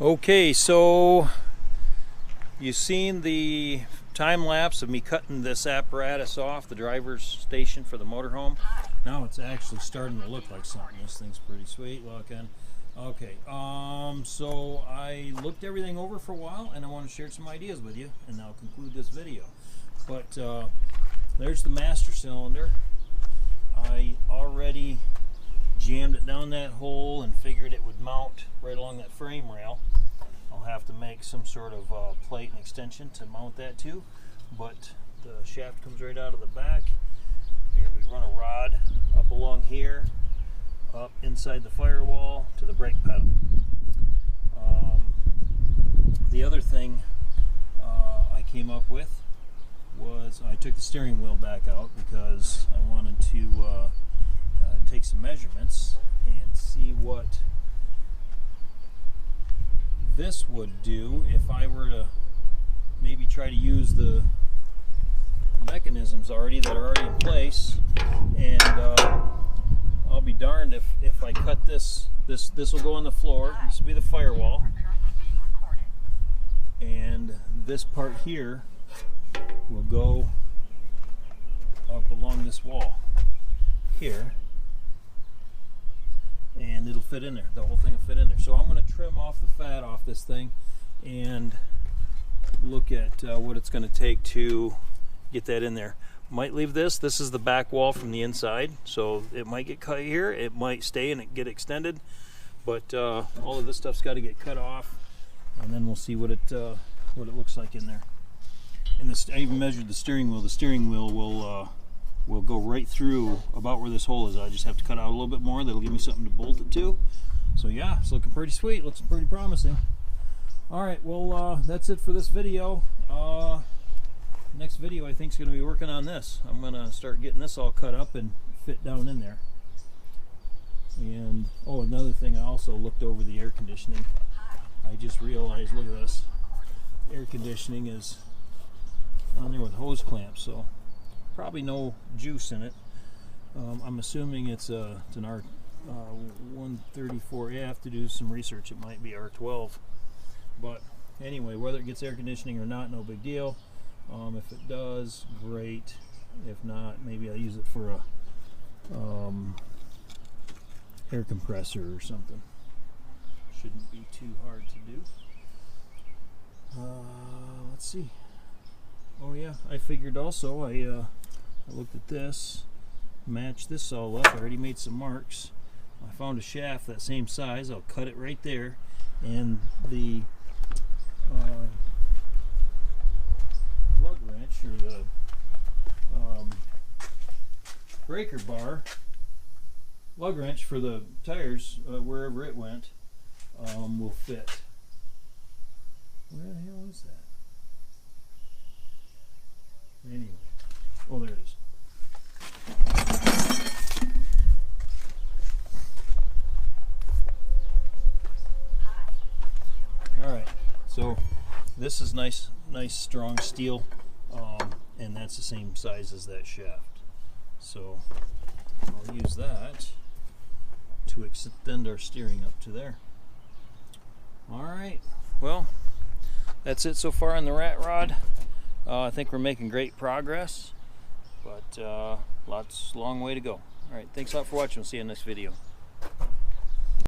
Okay, so you've seen the time lapse of me cutting this apparatus off the driver's station for the motorhome. Now it's actually starting to look like something. This thing's pretty sweet looking. Okay, so I looked everything over for a while and I want to share some ideas with you, and I'll conclude this video. But there's the master cylinder. I already jammed it down that hole and figured it would mount right along that frame rail. I'll have to make some sort of plate and extension to mount that to, but the shaft comes right out of the back. Here we run a rod up along here, up inside the firewall to the brake pedal. The other thing I came up with was I took the steering wheel back out because I wanted to take some measurements and see what this would do if I were to maybe try to use the mechanisms that are already in place. And I'll be darned if I cut this will go on the floor. This will be the firewall, and this part here will go up along this wall here, and it'll fit in there. The whole thing will fit in there. So I'm going to trim off the fat off this thing and look at what it's going to take to get that in there. Might leave this. This is the back wall from the inside, so it might get cut here. It might stay and it get extended, but all of this stuff's got to get cut off, and then we'll see what it looks like in there. And this, I even measured the steering wheel. The steering wheel will go right through about where this hole is. I just have to cut out a little bit more. That'll give me something to bolt it to. So yeah, it's looking pretty sweet. Looks pretty promising. All right, well that's it for this video. Next video I think is going to be working on this. I'm going to start getting this all cut up and fit down in there. And oh, another thing, I also looked over the air conditioning. I just realized, look at this, air conditioning is on there with hose clamps, so probably no juice in it. I'm assuming it's an R134. I have to do some research. It might be R12, but anyway, whether it gets air conditioning or not, no big deal. If it does, great. If not, maybe I'll use it for a air compressor or something. Shouldn't be too hard to do. Let's see. Oh yeah, I figured also, I looked at this, matched this all up. I already made some marks. I found a shaft that same size. I'll cut it right there, and the lug wrench, or the breaker bar lug wrench for the tires, wherever it went, will fit. Where the hell is that? Anyway, oh, there it is. All right, so this is nice strong steel, and that's the same size as that shaft. So I'll use that to extend our steering up to there. All right, well, that's it so far on the rat rod. I think we're making great progress, but long way to go. All right, thanks a lot for watching. We'll see you in the next video.